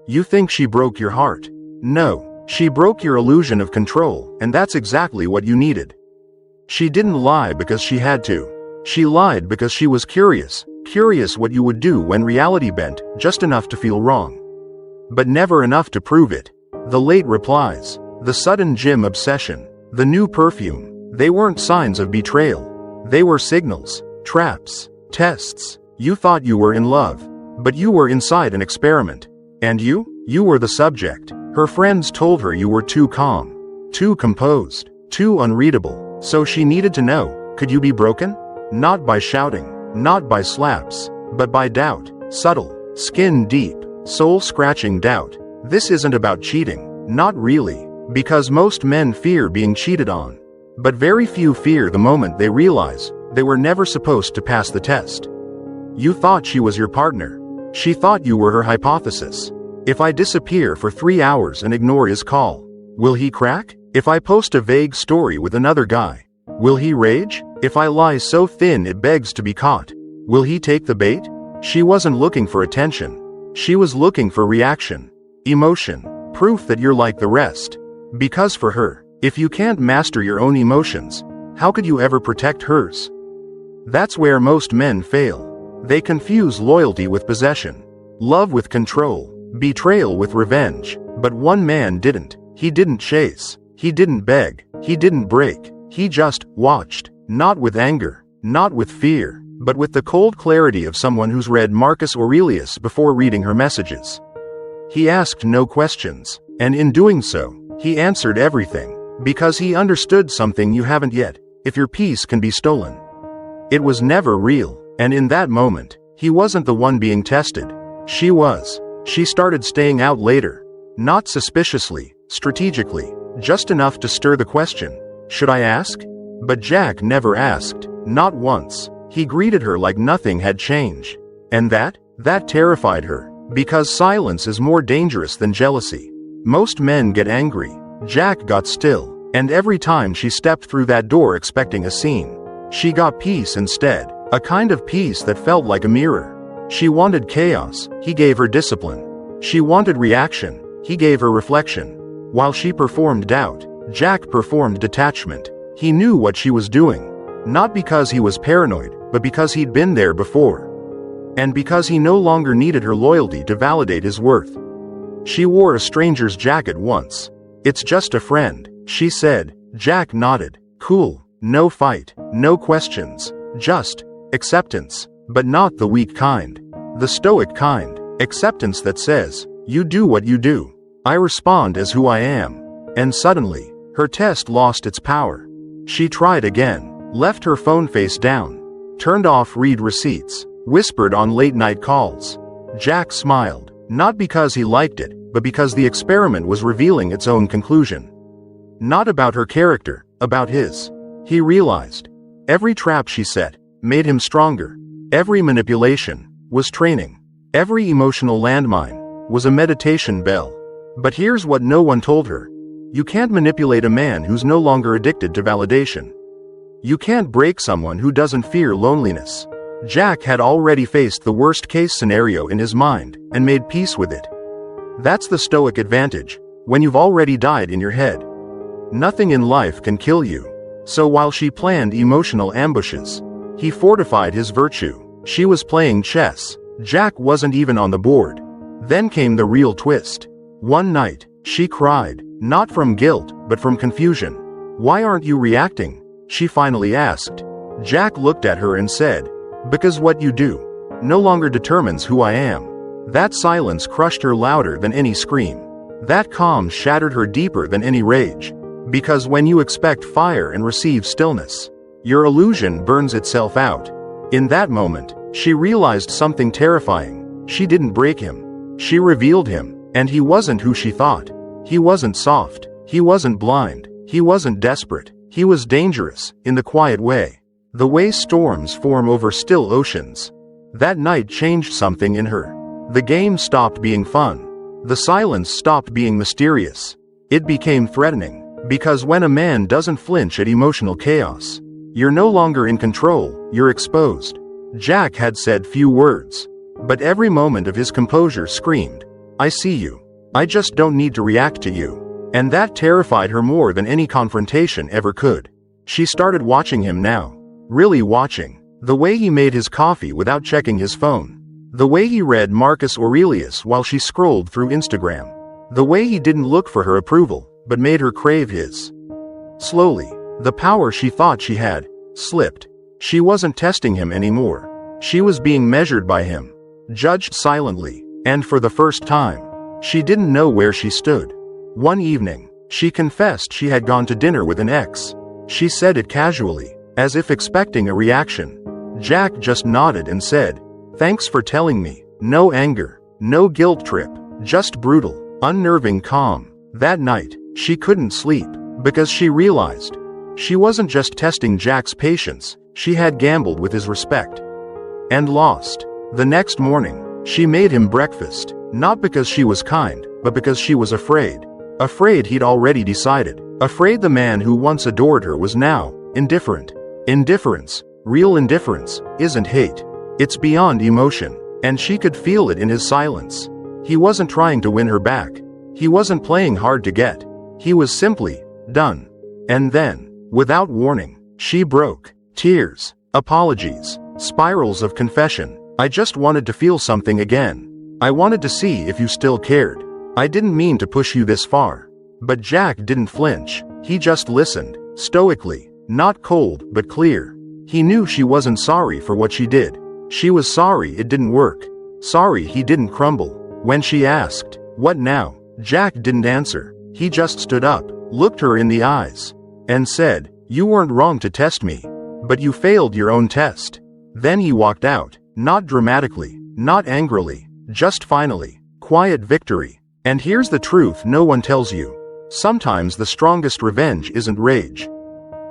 You think she broke your heart. No, she broke your illusion of control, and that's exactly what you needed. She didn't lie because she had to. She lied because she was curious what you would do when reality bent just enough to feel wrong. But never enough to prove it. The late replies, the sudden gym obsession, the new perfume, they weren't signs of betrayal. They were signals, traps, tests. You thought you were in love, but you were inside an experiment. And you were the subject. Her friends told her you were too calm, too composed, too unreadable. So she needed to know, could you be broken? Not by shouting, not by slaps, but by doubt, subtle, skin-deep, soul-scratching doubt. This isn't about cheating, not really, because most men fear being cheated on. But very few fear the moment they realize they were never supposed to pass the test. You thought she was your partner. She thought you were her hypothesis. If I disappear for 3 hours and ignore his call, will he crack? If I post a vague story with another guy, will he rage? If I lie so thin it begs to be caught, will he take the bait? She wasn't looking for attention. She was looking for reaction, emotion, proof that you're like the rest. Because for her, if you can't master your own emotions, how could you ever protect hers? That's where most men fail. They confuse loyalty with possession, love with control, betrayal with revenge. But one man didn't. He didn't chase. He didn't beg. He didn't break. He just watched. Not with anger, not with fear, but with the cold clarity of someone who's read Marcus Aurelius before reading her messages. He asked no questions, and in doing so, he answered everything, because he understood something you haven't yet. If your peace can be stolen, it was never real, and in that moment, he wasn't the one being tested. She was. She started staying out later, not suspiciously, strategically, just enough to stir the question, should I ask? But Jack never asked, not once. He greeted her like nothing had changed. And that terrified her, because silence is more dangerous than jealousy. Most men get angry. Jack got still, and every time she stepped through that door expecting a scene, she got peace instead, a kind of peace that felt like a mirror. She wanted chaos, he gave her discipline. She wanted reaction, he gave her reflection. While she performed doubt, Jack performed detachment. He knew what she was doing, not because he was paranoid, but because he'd been there before. And because he no longer needed her loyalty to validate his worth. She wore a stranger's jacket once. It's just a friend, she said. Jack nodded. Cool, no fight, no questions, just acceptance, but not the weak kind. The stoic kind, acceptance that says, you do what you do. I respond as who I am. And suddenly, her test lost its power. She tried again, left her phone face down, turned off read receipts, whispered on late-night calls. Jack smiled, not because he liked it, but because the experiment was revealing its own conclusion. Not about her character, about his. He realized. Every trap she set made him stronger. Every manipulation was training. Every emotional landmine was a meditation bell. But here's what no one told her. You can't manipulate a man who's no longer addicted to validation. You can't break someone who doesn't fear loneliness. Jack had already faced the worst-case scenario in his mind and made peace with it. That's the Stoic advantage, when you've already died in your head. Nothing in life can kill you. So while she planned emotional ambushes, he fortified his virtue. She was playing chess. Jack wasn't even on the board. Then came the real twist. One night, she cried. Not from guilt, but from confusion. Why aren't you reacting? She finally asked. Jack looked at her and said, because what you do no longer determines who I am. That silence crushed her louder than any scream. That calm shattered her deeper than any rage. Because when you expect fire and receive stillness, your illusion burns itself out. In that moment, she realized something terrifying. She didn't break him. She revealed him, and he wasn't who she thought. He wasn't soft, he wasn't blind, he wasn't desperate, he was dangerous, in the quiet way. The way storms form over still oceans. That night changed something in her. The game stopped being fun. The silence stopped being mysterious. It became threatening, because when a man doesn't flinch at emotional chaos, you're no longer in control, you're exposed. Jack had said few words, but every moment of his composure screamed, I see you. I just don't need to react to you. And that terrified her more than any confrontation ever could. She started watching him now. Really watching. The way he made his coffee without checking his phone. The way he read Marcus Aurelius while she scrolled through Instagram. The way he didn't look for her approval, but made her crave his. Slowly, the power she thought she had, slipped. She wasn't testing him anymore. She was being measured by him. Judged silently, and for the first time, she didn't know where she stood. One evening, she confessed she had gone to dinner with an ex. She said it casually, as if expecting a reaction. Jack just nodded and said, "Thanks for telling me." No anger, no guilt trip, just brutal, unnerving calm. That night, she couldn't sleep, because she realized she wasn't just testing Jack's patience, she had gambled with his respect. And lost. The next morning, she made him breakfast, not because she was kind, but because she was afraid. Afraid he'd already decided. Afraid the man who once adored her was now indifferent. Indifference, real indifference, isn't hate. It's beyond emotion, and she could feel it in his silence. He wasn't trying to win her back. He wasn't playing hard to get. He was simply done. And then, without warning, she broke. Tears, apologies, spirals of confession. "I just wanted to feel something again. I wanted to see if you still cared. I didn't mean to push you this far." But Jack didn't flinch. He just listened, stoically, not cold but clear. He knew she wasn't sorry for what she did. She was sorry it didn't work. Sorry he didn't crumble. When she asked, "What now?" Jack didn't answer. He just stood up, looked her in the eyes, and said, "You weren't wrong to test me. But you failed your own test." Then he walked out, not dramatically, not angrily, just finally. Quiet victory. And here's the truth no one tells you. Sometimes the strongest revenge isn't rage.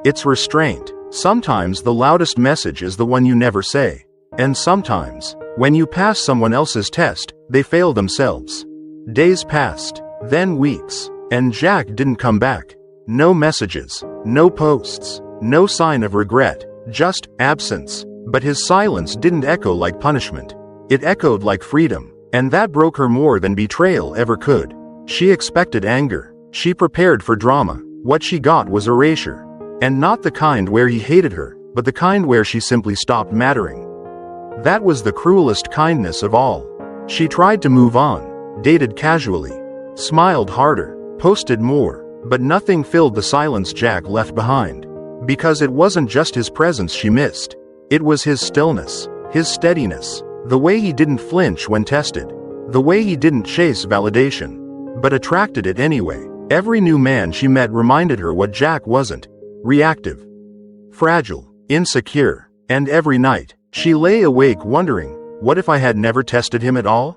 It's restraint. Sometimes the loudest message is the one you never say. And sometimes, when you pass someone else's test, they fail themselves. Days passed, then weeks, and Jack didn't come back. No messages, no posts, no sign of regret, just absence. But his silence didn't echo like punishment. It echoed like freedom, and that broke her more than betrayal ever could. She expected anger. She prepared for drama. What she got was erasure. And not the kind where he hated her, but the kind where she simply stopped mattering. That was the cruelest kindness of all. She tried to move on, dated casually, smiled harder, posted more, but nothing filled the silence Jack left behind. Because it wasn't just his presence she missed. It was his stillness, his steadiness, the way he didn't flinch when tested, the way he didn't chase validation, but attracted it anyway. Every new man she met reminded her what Jack wasn't: reactive, fragile, insecure. And every night, she lay awake wondering, what if I had never tested him at all?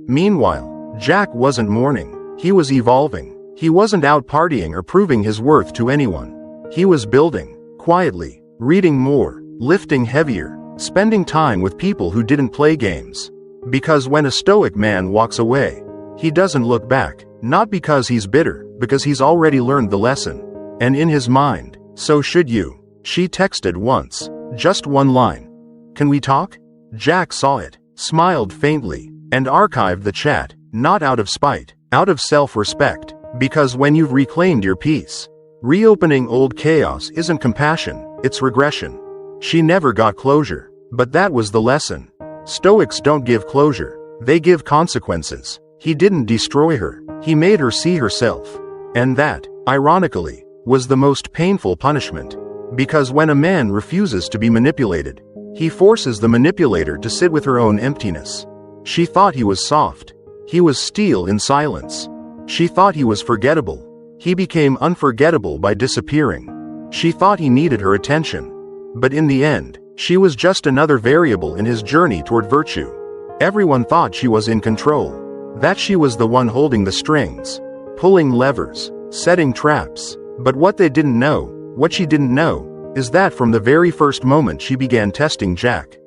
Meanwhile, Jack wasn't mourning. He was evolving. He wasn't out partying or proving his worth to anyone. He was building, quietly, reading more, lifting heavier, spending time with people who didn't play games. Because when a stoic man walks away, he doesn't look back, not because he's bitter, because he's already learned the lesson. And in his mind, so should you. She texted once, just one line. "Can we talk?" Jack saw it, smiled faintly, and archived the chat, not out of spite, out of self-respect. Because when you've reclaimed your peace, reopening old chaos isn't compassion, it's regression. She never got closure, but that was the lesson. Stoics don't give closure, they give consequences. He didn't destroy her, he made her see herself. And that, ironically, was the most painful punishment. Because when a man refuses to be manipulated, he forces the manipulator to sit with her own emptiness. She thought he was soft. He was steel in silence. She thought he was forgettable. He became unforgettable by disappearing. She thought he needed her attention. But in the end, she was just another variable in his journey toward virtue. Everyone thought she was in control. That she was the one holding the strings, pulling levers, setting traps. But what they didn't know, what she didn't know, is that from the very first moment she began testing Jack.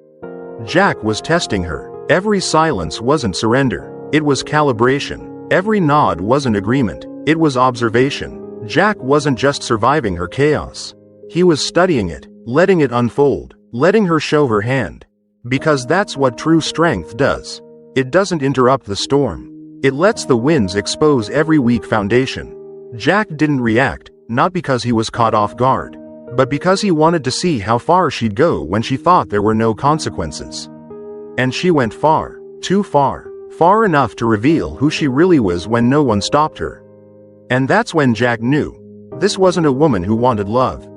Jack was testing her. Every silence wasn't surrender, it was calibration. Every nod wasn't agreement, it was observation. Jack wasn't just surviving her chaos. He was studying it, letting it unfold, letting her show her hand. Because that's what true strength does. It doesn't interrupt the storm. It lets the winds expose every weak foundation. Jack didn't react, not because he was caught off guard, but because he wanted to see how far she'd go when she thought there were no consequences. And she went far, too far, far enough to reveal who she really was when no one stopped her. And that's when Jack knew. This wasn't a woman who wanted love.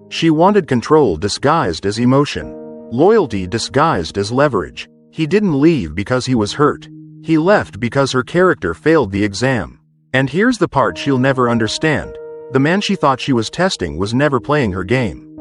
She wanted control disguised as emotion, loyalty disguised as leverage. He didn't leave because he was hurt. He left because her character failed the exam. And here's the part she'll never understand. The man she thought she was testing was never playing her game.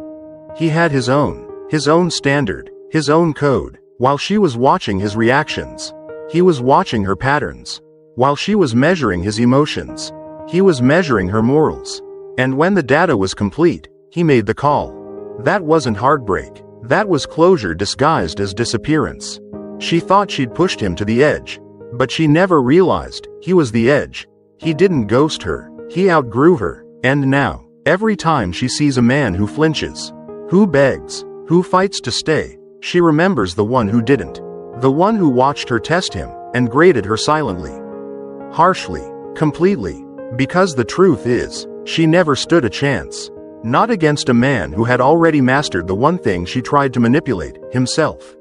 He had his own standard, his own code. While she was watching his reactions, he was watching her patterns. While she was measuring his emotions, he was measuring her morals. And when the data was complete, he made the call. That wasn't heartbreak. That was closure disguised as disappearance. She thought she'd pushed him to the edge, but she never realized he was the edge. He didn't ghost her. He outgrew her. And now, every time she sees a man who flinches, who begs, who fights to stay, she remembers the one who didn't. The one who watched her test him and graded her silently, harshly, completely. Because the truth is, she never stood a chance. Not against a man who had already mastered the one thing she tried to manipulate, himself.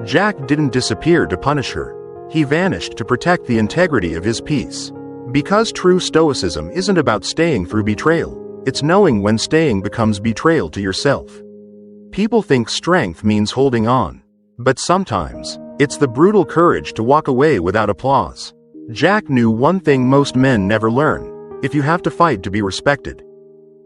Jack didn't disappear to punish her. He vanished to protect the integrity of his peace. Because true Stoicism isn't about staying through betrayal, it's knowing when staying becomes betrayal to yourself. People think strength means holding on. But sometimes, it's the brutal courage to walk away without applause. Jack knew one thing most men never learn. If you have to fight to be respected,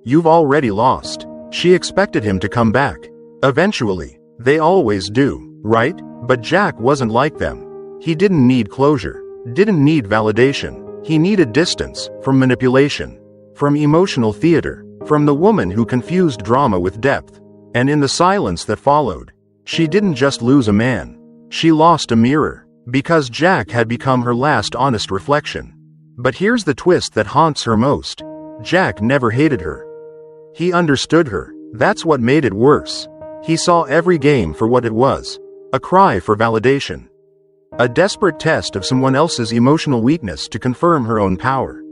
you've already lost. She expected him to come back. Eventually. They always do, right? But Jack wasn't like them. He didn't need closure, didn't need validation. He needed distance from manipulation, from emotional theater, from the woman who confused drama with depth. And in the silence that followed, she didn't just lose a man. She lost a mirror, because Jack had become her last honest reflection. But here's the twist that haunts her most. Jack never hated her. He understood her. That's what made it worse. He saw every game for what it was. A cry for validation. A desperate test of someone else's emotional weakness to confirm her own power.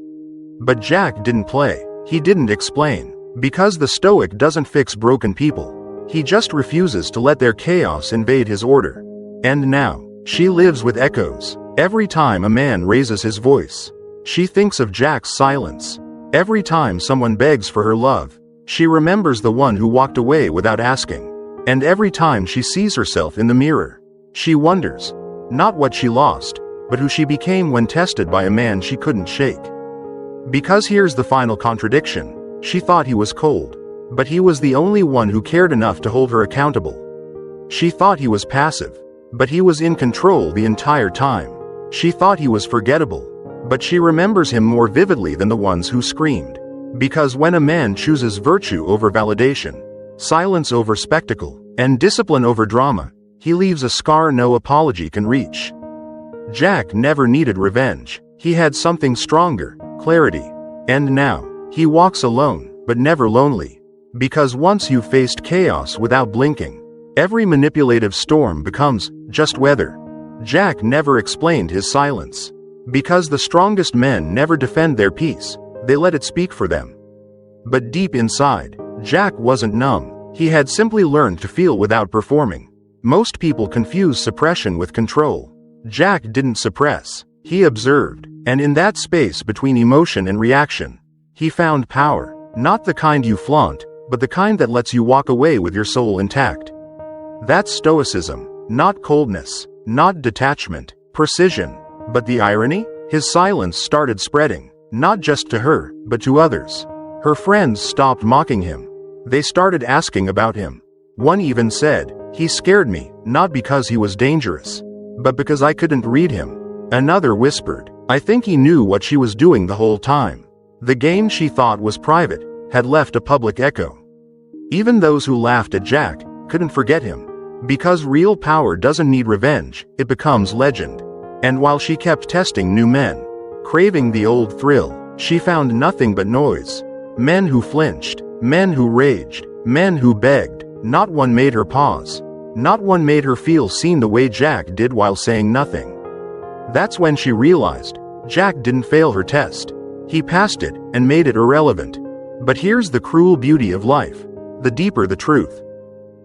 But Jack didn't play. He didn't explain. Because the Stoic doesn't fix broken people. He just refuses to let their chaos invade his order. And now, she lives with echoes. Every time a man raises his voice, she thinks of Jack's silence. Every time someone begs for her love, she remembers the one who walked away without asking. And every time she sees herself in the mirror, she wonders, not what she lost, but who she became when tested by a man she couldn't shake. Because here's the final contradiction. She thought he was cold, but he was the only one who cared enough to hold her accountable. She thought he was passive, but he was in control the entire time. She thought he was forgettable, but she remembers him more vividly than the ones who screamed. Because when a man chooses virtue over validation, silence over spectacle, and discipline over drama, he leaves a scar no apology can reach. Jack never needed revenge. He had something stronger, clarity. And now, he walks alone, but never lonely. Because once you've faced chaos without blinking, every manipulative storm becomes just weather. Jack never explained his silence. Because the strongest men never defend their peace, they let it speak for them. But deep inside, Jack wasn't numb. He had simply learned to feel without performing. Most people confuse suppression with control. Jack didn't suppress. He observed. And in that space between emotion and reaction, he found power. Not the kind you flaunt, but the kind that lets you walk away with your soul intact. That's Stoicism. Not coldness. Not detachment. Precision. But the irony? His silence started spreading. Not just to her, but to others. Her friends stopped mocking him. They started asking about him. One even said, "He scared me, not because he was dangerous, but because I couldn't read him." Another whispered, "I think he knew what she was doing the whole time." The game she thought was private had left a public echo. Even those who laughed at Jack couldn't forget him. Because real power doesn't need revenge, it becomes legend. And while she kept testing new men, craving the old thrill, she found nothing but noise. Men who flinched, men who raged, men who begged. Not one made her pause. Not one made her feel seen the way Jack did while saying nothing. That's when she realized Jack didn't fail her test. He passed it and made it irrelevant. But here's the cruel beauty of life. The deeper the truth,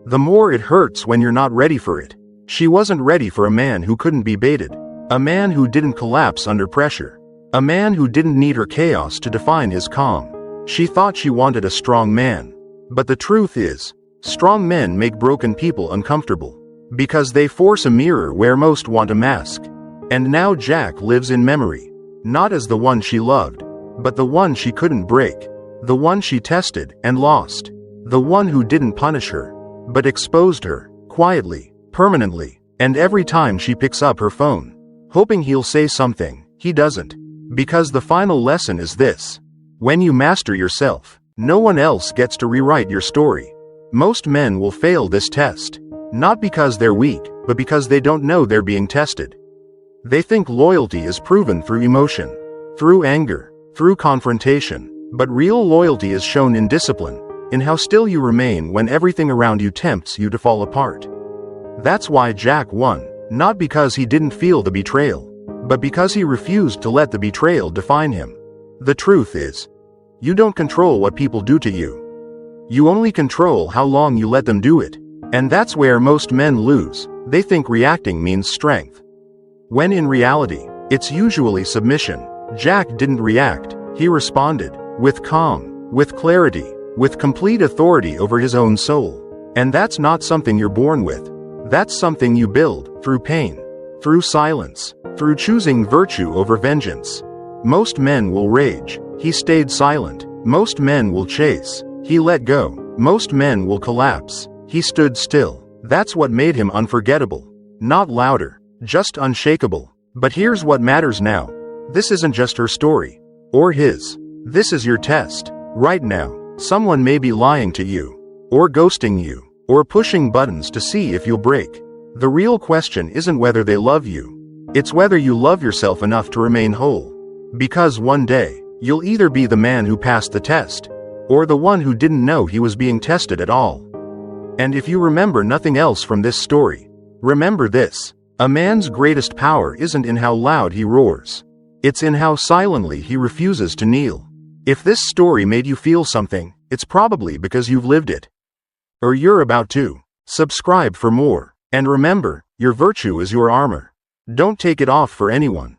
the more it hurts when you're not ready for it. She wasn't ready for a man who couldn't be baited. A man who didn't collapse under pressure. A man who didn't need her chaos to define his calm. She thought she wanted a strong man. But the truth is, strong men make broken people uncomfortable. Because they force a mirror where most want a mask. And now Jack lives in memory. Not as the one she loved, but the one she couldn't break. The one she tested and lost. The one who didn't punish her, but exposed her, quietly, permanently. And every time she picks up her phone, hoping he'll say something, he doesn't. Because the final lesson is this. When you master yourself, no one else gets to rewrite your story. Most men will fail this test. Not because they're weak, but because they don't know they're being tested. They think loyalty is proven through emotion, through anger, through confrontation. But real loyalty is shown in discipline, in how still you remain when everything around you tempts you to fall apart. That's why Jack won, not because he didn't feel the betrayal, but because he refused to let the betrayal define him. The truth is, you don't control what people do to you. You only control how long you let them do it. And that's where most men lose. They think reacting means strength, when in reality, it's usually submission. Jack didn't react, he responded, with calm, with clarity, with complete authority over his own soul. And that's not something you're born with. That's something you build, through pain, through silence, through choosing virtue over vengeance. Most men will rage, he stayed silent. Most men will chase, he let go. Most men will collapse, he stood still. That's what made him unforgettable. Not louder, just unshakable. But here's what matters now. This isn't just her story, or his. This is your test. Right now, someone may be lying to you, or ghosting you, or pushing buttons to see if you'll break. The real question isn't whether they love you. It's whether you love yourself enough to remain whole. Because one day, you'll either be the man who passed the test, or the one who didn't know he was being tested at all. And if you remember nothing else from this story, remember this. A man's greatest power isn't in how loud he roars. It's in how silently he refuses to kneel. If this story made you feel something, it's probably because you've lived it. Or you're about to. Subscribe for more. And remember, your virtue is your armor. Don't take it off for anyone.